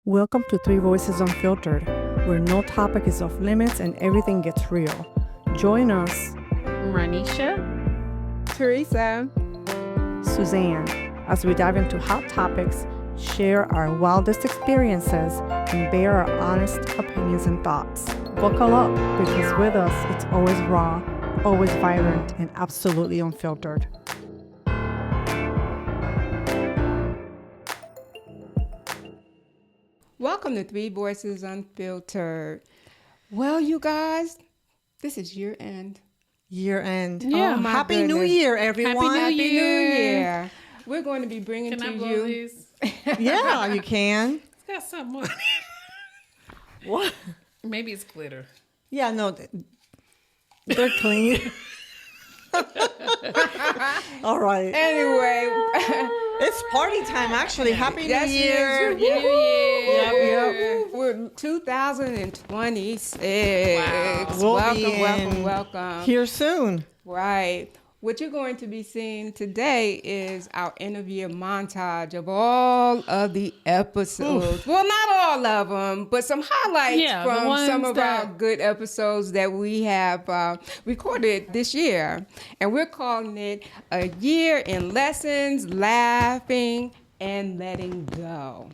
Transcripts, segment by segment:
Welcome to Three Voices Unfiltered, where no topic is off limits and everything gets real. Join us, Ranisha, Teresa, Suzanne, as we dive into hot topics, share our wildest experiences, and bear our honest opinions and thoughts. Buckle up, because with us, it's always raw, always vibrant, and absolutely unfiltered. welcome to Three Voices Unfiltered. Well, you guys, this is year end. Year end. Yeah. Oh, my Happy New goodness. Year, everyone. Happy New Year. We're going to be bringing can to I blow you. these? Yeah, you can. It's got something on it. What? Maybe it's glitter. Yeah, no, they're clean. All right. Anyway, It's party time, actually. Happy New yes, Year. yes, New Year. Yep. We're 2026. We'll welcome, be in welcome. Here soon. Right. What you're going to be seeing today is our interview montage of all of the episodes. Well, not all of them, but some highlights Yeah, the from ones some of our that- good episodes that we have recorded this year. And we're calling it A Year in Lessons, Laughing, and Letting Go.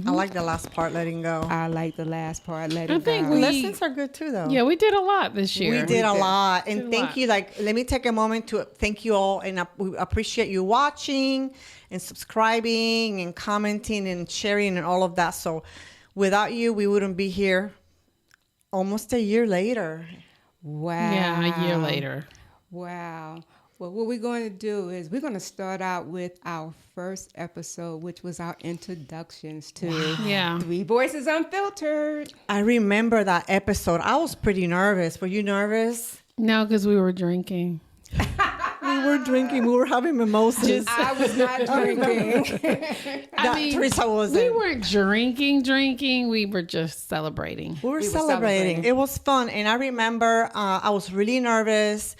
I like the last part, letting go. I like the last part, letting I think go. we- Lessons are good too, though. Yeah, we did a lot this year. We did a lot. Did And a thank lot. you. Let me take a moment to thank you all. And we appreciate you watching and subscribing and commenting and sharing and all of that. So without you, we wouldn't be here almost a year later. Wow. Yeah, a year later. Wow. Well, what we're going to do is we're going to start out with our first episode, which was our introductions to Yeah. Three Voices Unfiltered. I remember that episode. I was pretty nervous. Were you nervous? No, because we were drinking. We were drinking. We were having mimosas. I was not drinking. Teresa wasn't. We weren't drinking. We were just celebrating. We were were celebrating. celebrating. It was fun. And I remember I was really nervous.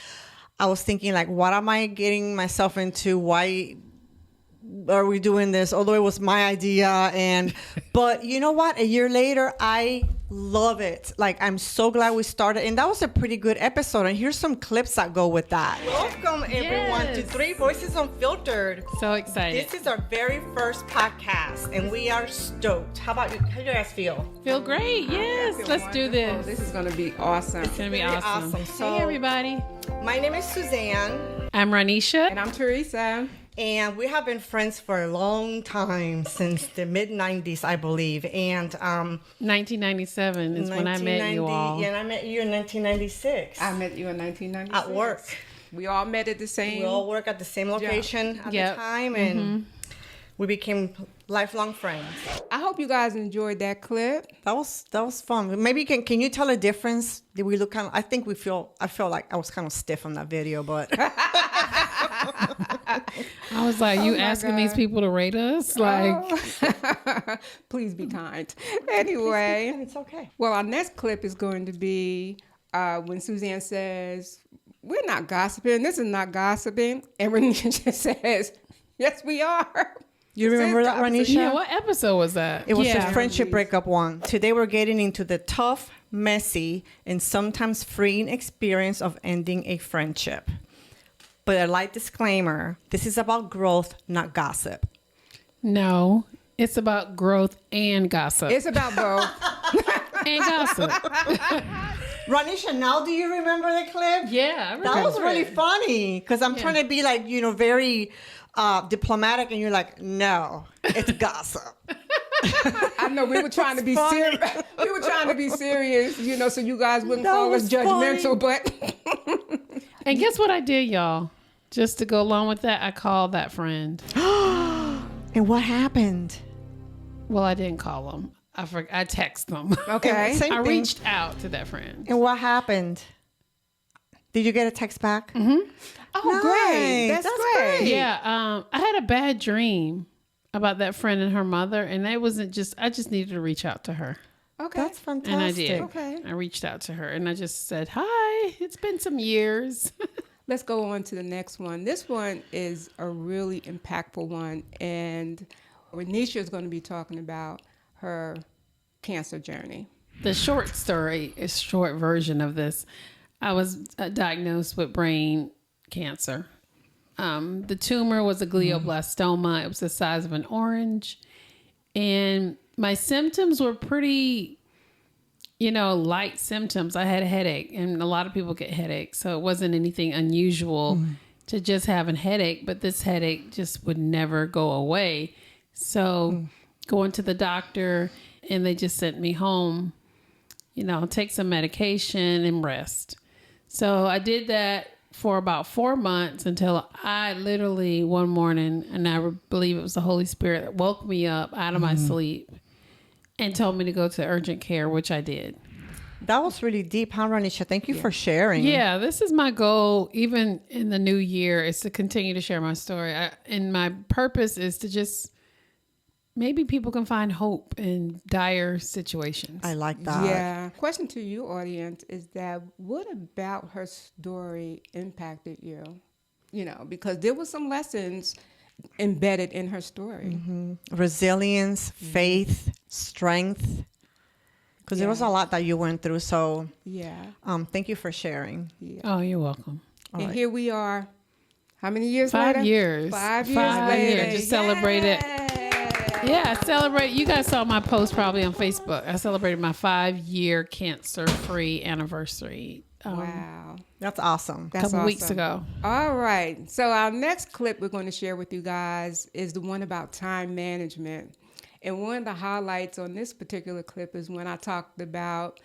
I was thinking, like, what am I getting myself into? Why are we doing this? Although it was my idea. But you know what? A year later, I love it. Like, I'm so glad we started. And that was a pretty good episode. And here's some clips that go with that. Welcome, everyone, to Yes. Three Voices Unfiltered. So excited. This is our very first podcast, and we are stoked. How about you? How do you guys feel? Feel great. Yes. Let's do Wonderful. this. This is going to be awesome. It's going to be very awesome. awesome. So- Hey, everybody. My name is Suzanne. I'm Ranisha. And I'm Teresa. And we have been friends for a long time, since the mid-90s, I believe. And 1997 is when I met you 1990 all. Yeah, and I met you in 1996 I met you in 1996. at work. We all met at the same. We all work at the same location at Yep. the time, and we became lifelong friends. I hope you guys enjoyed that clip. That was fun. Maybe can you tell a difference? Did we look kind of? I felt like I was kind of stiff on that video, but I was like, you my asking these God. people to rate us? Like, Please be kind. Anyway. it's okay. Well, our next clip is going to be when Suzanne says, "We're not gossiping. This is not gossiping." And Renisha says, "Yes, we are." You remember that, Ranisha? yeah, what episode was that? It was yeah. the friendship breakup one. Today we're getting into the tough, messy, and sometimes freeing experience of ending a friendship. But a light disclaimer, this is about growth, not gossip. No, it's about growth and gossip. It's about both. and gossip. Ranisha, now do you remember the clip? Yeah, I That was remember really it. funny because I'm trying to be like, very diplomatic, and you're like, no, it's gossip. I know we were trying to be funny. serious. We were trying to be serious, so you guys wouldn't That call us was judgmental. funny. But And guess what I did, y'all? Just to go along with that, I called that friend. And what happened? Well, I didn't call him. I text them. okay, Same I thing. reached out to that friend. And what happened? Did you get a text back? Mm-hmm. oh great, Nice. that's That's great. Yeah, I had a bad dream about that friend and her mother, and I just needed to reach out to her. Okay, That's fantastic. And I did. Okay. I reached out to her and I just said, hi, it's been some years. let's go on to the next one. This one is a really impactful one, and Renisha is going to be talking about her cancer journey. The short story is short version of this. I was diagnosed with brain cancer. The tumor was a glioblastoma. It was the size of an orange. And my symptoms were pretty, light symptoms. I had a headache, and a lot of people get headaches. So it wasn't anything unusual to just have a headache, but this headache just would never go away. So going to the doctor, and they just sent me home, take some medication and rest. So I did that for about 4 months until I literally one morning, and I believe it was the Holy Spirit that woke me up out of my sleep and told me to go to urgent care, which I did. That was really deep, huh, Ranisha? Thank you for sharing. Yeah, this is my goal, even in the new year, is to continue to share my story. And my purpose is to just, maybe people can find hope in dire situations. I like that. Yeah. Question to you, audience, is that what about her story impacted you? Because there were some lessons embedded in her story. Resilience, faith, strength. Because there was a lot that you went through. So thank you for sharing. Yeah. Oh, you're welcome. All and right. here we are. How many years 5 later? years. 5 years 5 later. years. Just celebrated. Yay! Yeah, I celebrate. You guys saw my post probably on Facebook. I celebrated my 5-year cancer-free anniversary. Wow. That's awesome. A couple weeks ago. All right. So our next clip we're going to share with you guys is the one about time management. And one of the highlights on this particular clip is when I talked about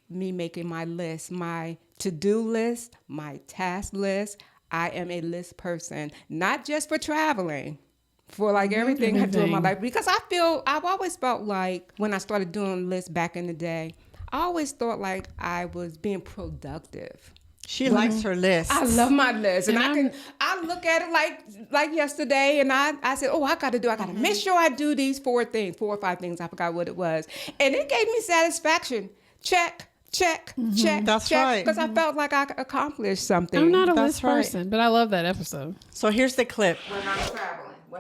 me making my list, my to-do list, my task list. I am a list person, not just for traveling, for like everything I do in my life. Because I've always felt like when I started doing lists back in the day, I always thought like I was being productive. She likes her list. I love my list, and I look at it like yesterday, and I said, I got to make sure I do these 4 or 5 things. I forgot what it was, and it gave me satisfaction. Check, check, check. That's check, right. because I felt like I accomplished something. I'm not a That's list right. person, but I love that episode. So here's the clip. When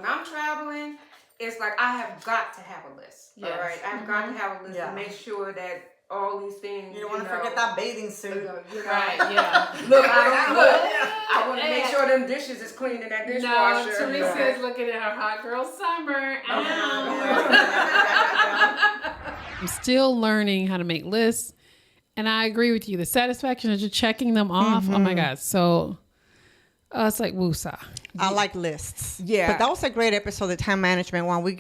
I'm traveling, it's like I have got to have a list. Yes. All right, I've got to have a list Yeah. to make sure that all these things. You don't want to forget that bathing suit. Right, yeah. I want to make sure them dishes is clean in that dishwasher. No, Teresa's looking at her hot girl summer. I'm still learning how to make lists. And I agree with you. The satisfaction of just checking them off. Oh my God. So it's like woosah. I like lists. Yeah. But that was a great episode, the time management one. We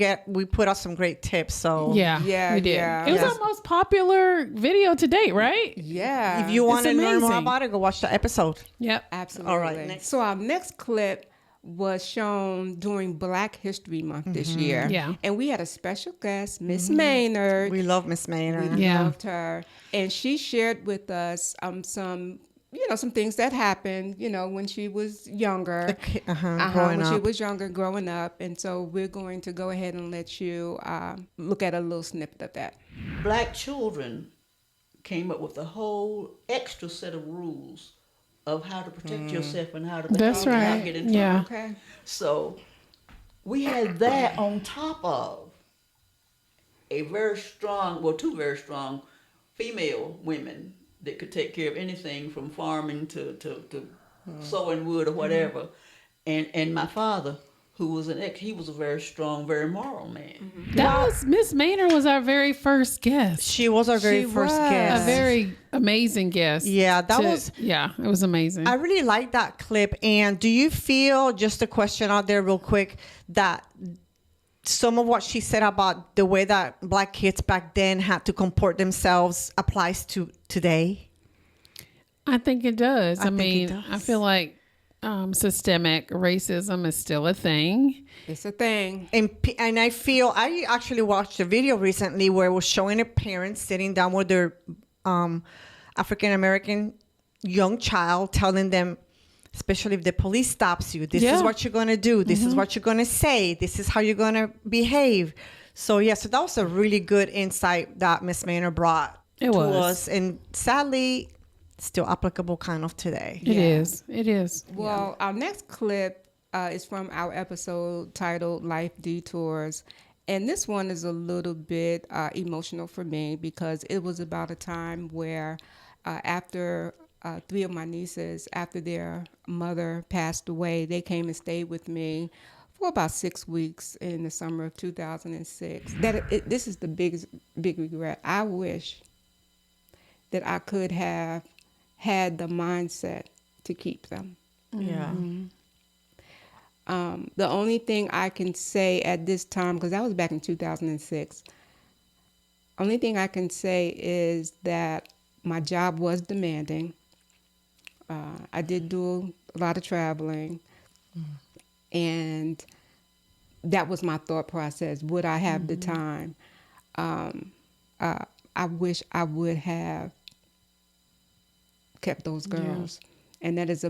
put out some great tips. So Yeah, we did. yeah. It was Yes. our most popular video to date, right? Yeah. if you want to learn more amazing. about it, go watch the episode. Yep. Absolutely. All right, next. So our next clip was shown during Black History Month this year. Yeah. And we had a special guest, Miss Maynard. We love Miss Maynard. We Yeah. loved her. And she shared with us some things that happened, when she was younger. Growing when she up. was younger, growing up. And so we're going to go ahead and let you look at a little snippet of that. Black children came up with a whole extra set of rules of how to protect yourself and how to behave That's and right. not get in trouble. Yeah. Okay. So we had that on top of a very strong, well, 2 very strong female women that could take care of anything from farming to sewing wood or whatever. And my father, who was he was a very strong, very moral man. That was Miss Maynard was our very first guest. She was our very She first was. guest. A very amazing guest. Yeah, that was- Yeah, it was amazing. I really like that clip. And do you feel, just a question out there real quick, that some of what she said about the way that Black kids back then had to comport themselves applies to today? I think it does. I think it mean, does. I feel like systemic racism is still a thing. It's a thing. And I feel, I actually watched a video recently where it was showing a parent sitting down with their African-American young child, telling them, especially if the police stops you, this is what you're going to do. This is what you're going to say. This is how you're going to behave. So that was a really good insight that Miss Maynard brought It to was. us. And sadly, still applicable kind of today. It is. It is. Well, our next clip is from our episode titled Life Detours. And this one is a little bit emotional for me because it was about a time where after 3 of my nieces, after their mother passed away, they came and stayed with me for about 6 weeks in the summer of 2006. This is the big regret. I wish that I could have had the mindset to keep them. Yeah. The only thing I can say at this time, because that was back in 2006, only thing I can say is that my job was demanding. I did do a lot of traveling, and that was my thought process. Would I have the time? I wish I would have kept those girls, and that's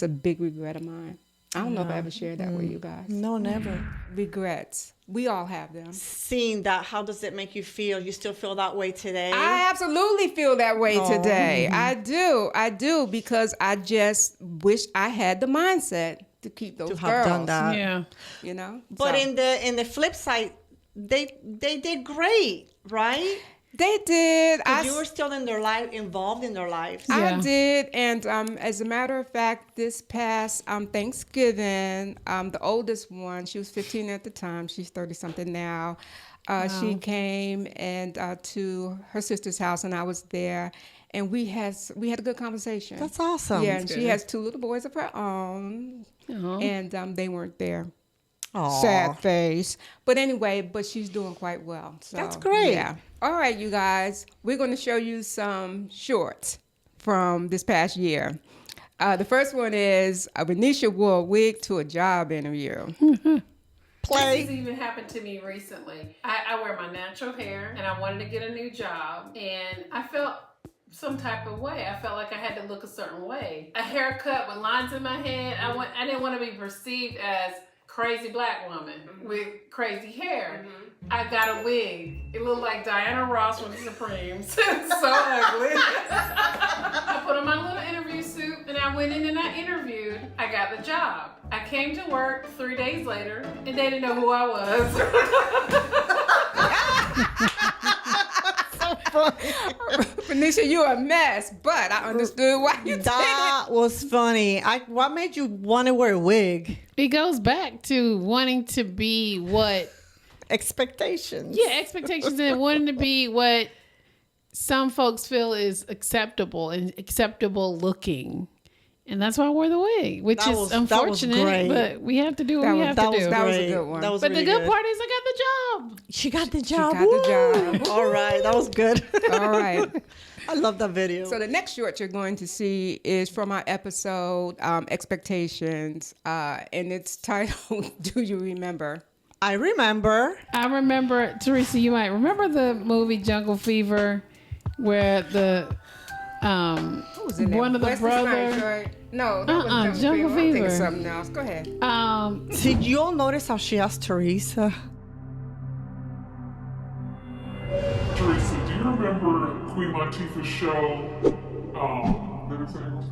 a big regret of mine. I don't know if I ever shared that with you guys. No, never. Regrets. We all have them. Seeing that, how does it make you feel? You still feel that way today? I absolutely feel that way today. I do, because I just wish I had the mindset to keep those To girls. have done that. Yeah. You know? But So, in the flip side, they did great, right? they did. You were still in their life, involved in their lives. Yeah. I did, and as a matter of fact, this past Thanksgiving, the oldest one, she was 15 at the time. She's 30-something now. She came and to her sister's house, and I was there, and we had a good conversation. That's awesome. Yeah, and she has 2 little boys of her own, Aw. and they weren't there. Aw. Sad face. But anyway, she's doing quite well. So, That's great. Yeah. All right, you guys. We're going to show you some shorts from this past year. The first one is Renisha wore a wig to a job interview. This even happened to me recently. I wear my natural hair, and I wanted to get a new job, and I felt some type of way. I felt like I had to look a certain way. A haircut with lines in my head. I didn't want to be perceived as crazy black woman with crazy hair. I got a wig. It looked like Diana Ross from the Supremes. So ugly. I put on my little interview suit and I went in and I interviewed. I got the job. I came to work 3 days later and they didn't know who I was. Renisha, you're a mess, but I understood why you did That was funny. What made you want to wear a wig? It goes back to wanting to be what Expectations. Yeah, expectations and wanting to be what some folks feel is acceptable and acceptable looking. And that's why I wore the wig, which That is was unfortunate, great. but we have to do what we have to do. that was a great. good one. That was But really the good part is I got the job. she got the job. got the Woo! job. All right, that was good. it. All right. I love that video. So the next short you're going to see is from our episode Expectations, and it's titled "Do You Remember?" I remember. I remember, Teresa, you might remember the movie Jungle Fever, where the Who was in there? one of the Wesley Snipes, brothers. right? No, that was Jungle I'm thinking Fever. something else. Go ahead. Did you all notice how she asked Teresa? Teresa, do you remember Queen Latifah's show,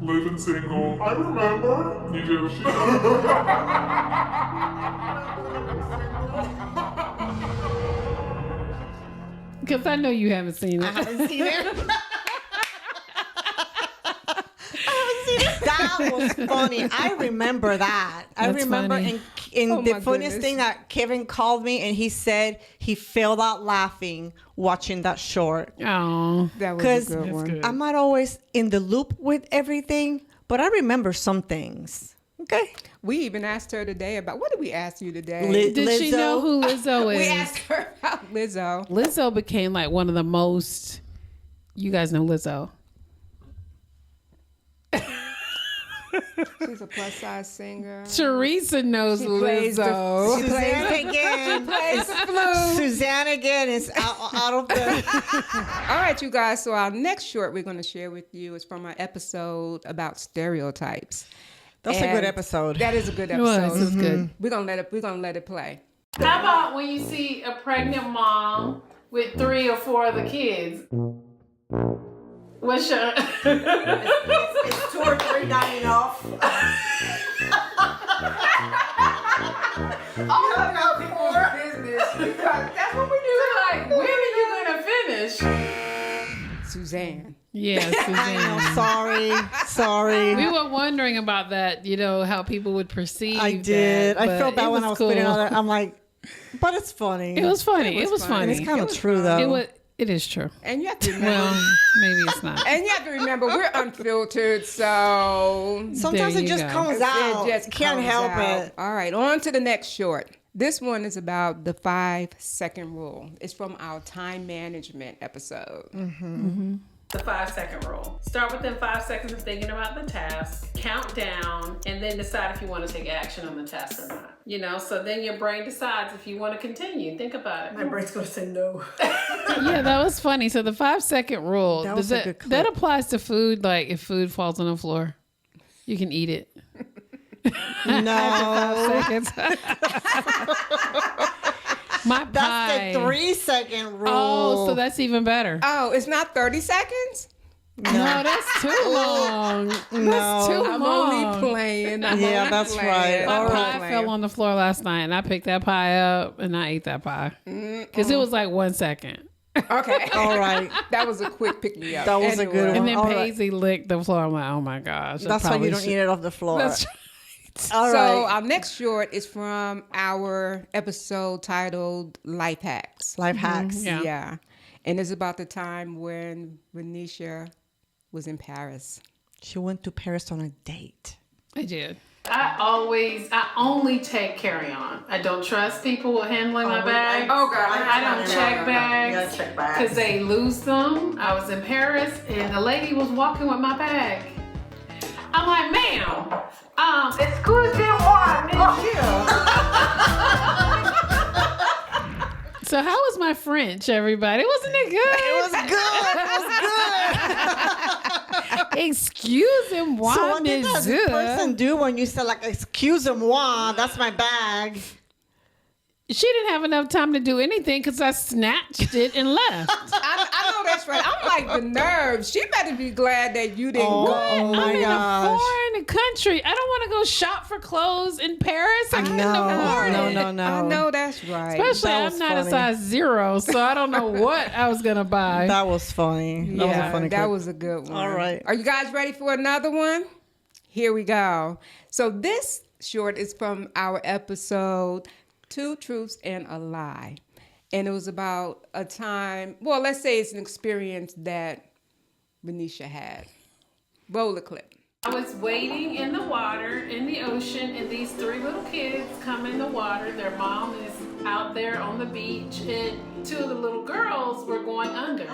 Living Single? I remember. You do? Because I know you haven't seen it. I haven't seen it. That was funny. I remember that. I That's remember funny. in Oh the my funniest goodness. thing that Kevin called me and he said he fell out laughing watching that short. Oh, That was Because a good one. good. I'm not always in the loop with everything, but I remember some things. Okay. We even asked her today about what did we ask you today? did she know who Lizzo is? We asked her about Lizzo. Lizzo became like one of the most. You guys know Lizzo. She's a plus size singer. Teresa knows She plays the- Lizzo. she plays Suzanne again. plays the flute. Suzanne again is out of the. All right, you guys. So our next short we're going to share with you is from our episode about stereotypes. That's a good And episode. That is a good It was. episode. It was good. We're gonna let it play. How about when you see a pregnant mom with 3 or 4 other kids? What's your? It's 2 or 3 not enough. Oh, no, people business. That's what we do. Like, when are you gonna finish? Suzanne. Yes, Suzanne. Sorry. We were wondering about that, how people would perceive I did. that, I but felt bad it when I was cool. putting all that. I'm like, but it's funny. It was funny. It was fun. funny. And it's kind of was true, fun. though. It is true. And you have to remember. Well, maybe it's not. And you have to remember, we're unfiltered, so Sometimes There it you just go. comes out. it just Can't comes help out. it. All right, on to the next short. This one is about the 5-second rule. It's from our time management episode. The 5-second rule. Start within 5 seconds of thinking about the task, count down, and then decide if you want to take action on the task or not. So then your brain decides if you want to continue. Think about it. My brain's going to say no. Yeah, that was funny. So the 5-second rule, That was a good clip. that applies to food. Like if food falls on the floor, you can eat it. No. 5 seconds. My That's pie. the 3-second rule. Oh, so that's even better. Oh, it's not 30 seconds? No, that's too long. That's too I'm long. only playing. Yeah, that's right. My All pie right. fell on the floor last night, and I picked that pie up, and I ate that pie because it was like 1 second. Okay. All right. That was a quick pick me up. That was a good And one. then All right. Paisley licked the floor. I'm like, oh my gosh. I That's why probably you don't should- eat it off the floor. That's right. All So right. our next short is from our episode titled Life Hacks. Life hacks. Yeah. And it's about the time when Renisha was in Paris. She went to Paris on a date. I did. I only take carry-on. I don't trust people with handling my bags. I don't check bags because they lose them. I was in Paris and the lady was walking with my bag. I'm like, ma'am, excusez-moi, monsieur. So how was my French, everybody? Wasn't it good? It was good. Excusez-moi, So what did that monsieur. person do when you said like, excuse-moi, that's my bag? She didn't have enough time to do anything because I snatched it and left. I know that's right. I'm like, the nerves. She better be glad that you didn't go. Oh my I'm in a gosh. foreign country. I don't want to go shop for clothes in Paris. I can't afford it. No. I know that's right. Especially That was I'm not funny. a size 0, so I don't know what I was gonna buy. That was funny. That was a funny that clip. was a good one. All right. Are you guys ready for another one? Here we go. So this short is from our episode 2 Truths and a Lie. And it was about a time, well, let's say it's an experience that Renisha had. Roll the clip. I was wading in the water in the ocean, and these 3 little kids come in the water. Their mom is out there on the beach, and 2 of the little girls were going under.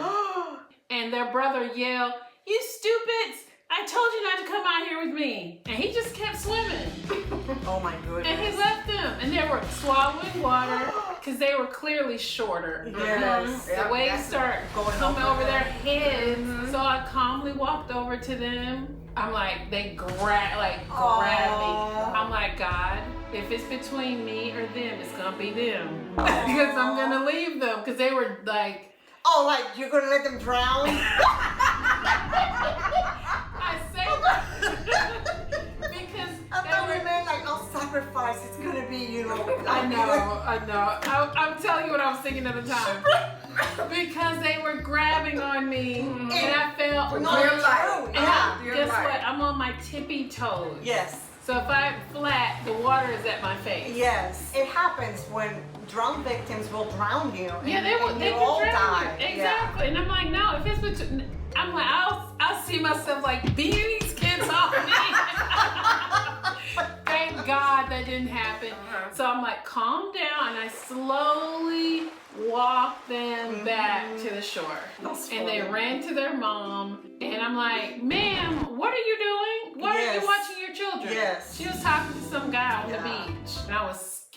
And their brother yelled, "You stupids! I told you not to come out here with me." And he just kept swimming. Oh my goodness. And he left them. And they were swallowing water because they were clearly shorter. Yes. The waves start coming over their heads. So I calmly walked over to them. I'm like, they grabbed me. I'm like, God, if it's between me or them, it's going to be them. Because I'm going to leave them. Because they were like, Oh, like you're gonna let them drown? I say that because I they thought were you meant like, I'll sacrifice. It's gonna be, I know. I'm telling you what I was thinking at the time. Because they were grabbing on me, and I felt No, you're right. And Yeah, guess what? I'm on my tippy toes. Yes. So if I'm flat, the water is at my face. Yes. It happens when drown victims will drown you. Yeah, they and could you all drown die. you. Exactly. And I'm like, no, if it's between, I'm like, I'll see myself like beating these kids off me. Thank God that didn't happen. So I'm like, calm down, and I slowly walked them back to the shore. And they ran to their mom, and I'm like, ma'am, what are you doing? Why are you watching your children? Yes. She was talking to some guy on the beach,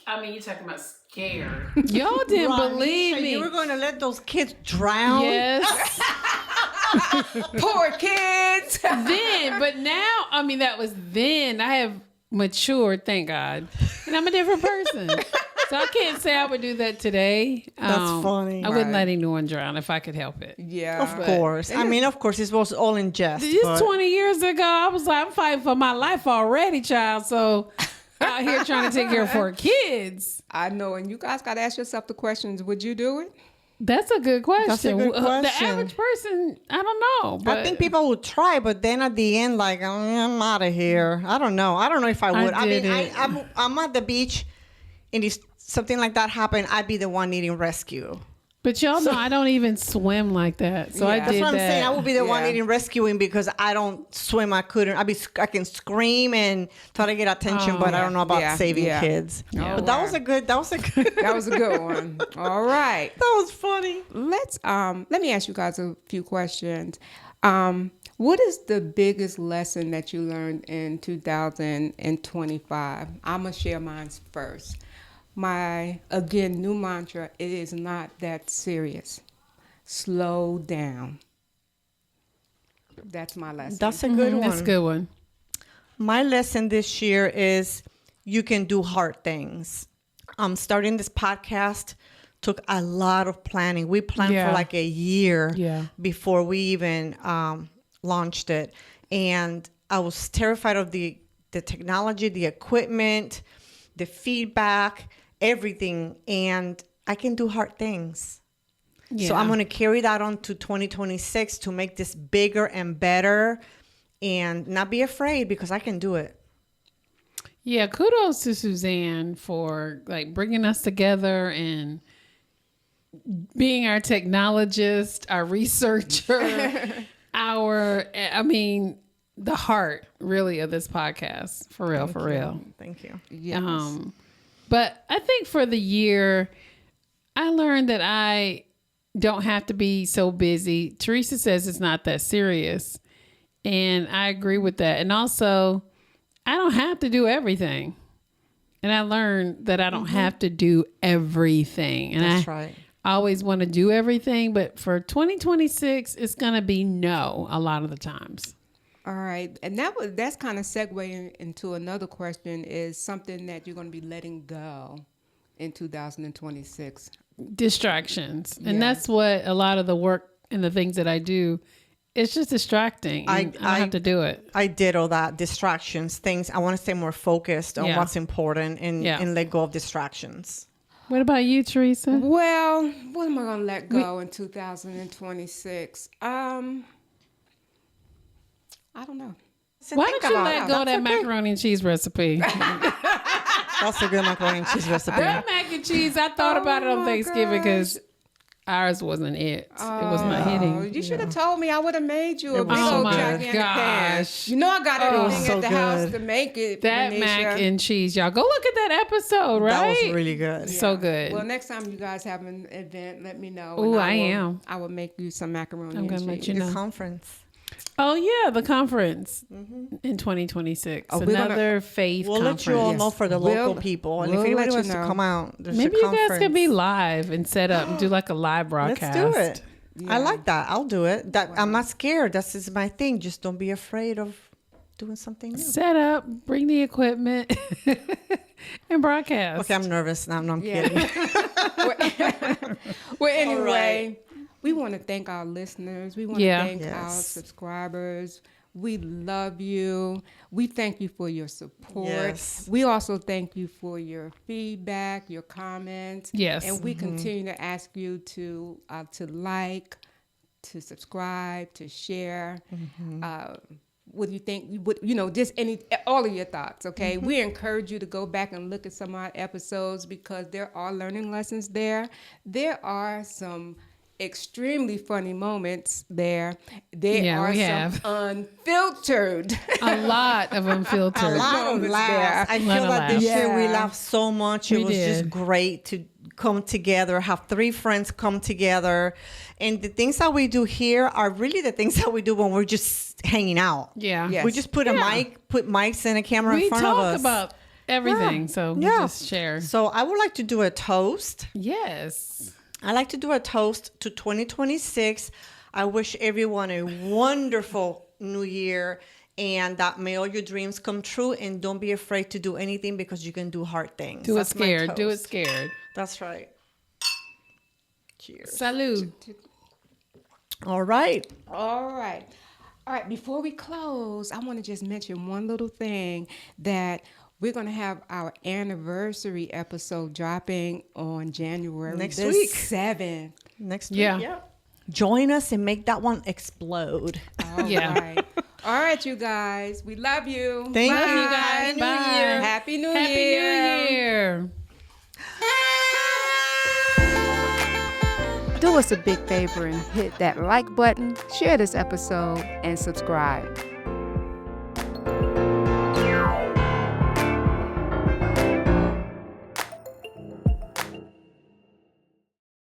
and you're talking about scared. Y'all didn't Ronnie, believe so me. you were going to let those kids drown? Yes. Poor kids. But now, I mean, that was then. I have matured, thank God. And I'm a different person. So I can't say I would do that today. That's funny. I wouldn't let anyone drown if I could help it. Yeah. Of course. I mean, of course, it was all in jest. It's but 20 years ago. I was like, I'm fighting for my life already, child. So out here trying to take care of 4 kids. I know, and you guys got to ask yourself the questions. Would you do it? That's a good question. That's a good The question. average person, I don't know. But I think people would try, but then at the end, like, I'm out of here. I don't know. I don't know if I would. I mean, did it. I'm at the beach, and if something like that happened, I'd be the one needing rescue. But y'all know I don't even swim like that. So I Yeah. did That's what I'm that. saying. I would be the one Yeah. needing rescuing because I don't swim. I couldn't. I can scream and try to get attention, but I don't know about Yeah. saving Yeah. kids. Yeah. But that was a good. That was a good. That was a good one. All right. That was funny. Let me ask you guys a few questions. What is the biggest lesson that you learned in 2025? I'm gonna share mine first. My new mantra: it is not that serious. Slow down. That's my lesson. That's a good one. That's a good one. My lesson this year is you can do hard things. Starting this podcast took a lot of planning. We planned Yeah. for like a year Yeah. before we even launched it. And I was terrified of the technology, the equipment, the feedback, everything. And I can do hard things. So I'm going to carry that on to 2026 to make this bigger and better and not be afraid because I can do it. Yeah, kudos to Suzanne for like bringing us together and being our technologist, our researcher, the heart really of this podcast. For real, for real. Thank you. Yes. But I think for the year, I learned that I don't have to be so busy. Teresa says it's not that serious. And I agree with that. And also, I don't have to do everything. And I learned that I don't have to do everything. And That's I right. always want to do everything. But for 2026, it's going to be no a lot of the times. All right, and that's kind of segueing into another question: is something that you're going to be letting go in 2026? Distractions. And Yeah. that's what a lot of the work and the things that I do, it's just distracting. I don't have to do it. I did all that. Distractions, things. I want to stay more focused on Yeah. what's important and let go of distractions. What about you, Teresa? Well, what am I going to let go in 2026? I don't know. Why don't you let go of that macaroni and cheese recipe? That's a good macaroni and cheese recipe. That mac and cheese, I thought about it on my Thanksgiving because ours wasn't it. It was not hitting. You should have told me. I would have made you a It big was so old good. gigantic pan. Gosh. You know I got everything so at the house good. to make it. That Manisha. mac and cheese, y'all. Go look at that episode, right? That was really good. So good. Well, next time you guys have an event, let me know. Ooh, and I am. I will make you some macaroni I'm and gonna cheese. let you Your know. conference. Oh yeah, the conference in 2026. Oh, we're gonna- Another faith We'll conference. let you all Yes. know for the We'll- local people. And we'll if anybody let you wants to know. come out, there's Maybe a you conference. guys could be live and set up and do like a live Let's broadcast. do it. Yeah. I like that. I'll do it. I'm not scared. That's just my thing. Just don't be afraid of doing something new. Set up, bring the equipment, and broadcast. Okay, I'm nervous now. No, I'm Yeah. kidding. Well, anyway, we want to thank our listeners. We want to Yeah. thank our Yes. subscribers. We love you. We thank you for your support. Yes. We also thank you for your feedback, your comments. Yes. And we continue to ask you to like, to subscribe, to share. What do you think? Just all of your thoughts. Okay. We encourage you to go back and look at some of our episodes because there are learning lessons there. There are some extremely funny moments there. There Yeah, are we some have. unfiltered. A lot of unfiltered. A lot of moments laughs. there. I Lot feel of that this laughs. year we Yeah. laughed so much. We It was just did. great to come together, have 3 friends come together. And the things that we do here are really the things that we do when we're just hanging out. Yeah. Yes. We just put a mic, put mics and a camera We in front of talk us. about everything, so we Yeah. just share. So I would like to do a toast. Yes. I like to do a toast to 2026. I wish everyone a wonderful new year and that may all your dreams come true and don't be afraid to do anything because you can do hard things. Do it That's my scared. Do it toast. scared. That's right. Cheers. Salud. All right. All right. Before we close, I want to just mention one little thing that We're going to have our anniversary episode dropping on January Next the week. 7th. Next week. Yeah. Yeah. Join us and make that one explode. All Yeah. right. All right, you guys. We love you. Thank Bye. you, guys. Happy New Bye. Year. Happy New Happy Year. New Year. Do us a big favor and hit that like button, share this episode, and subscribe.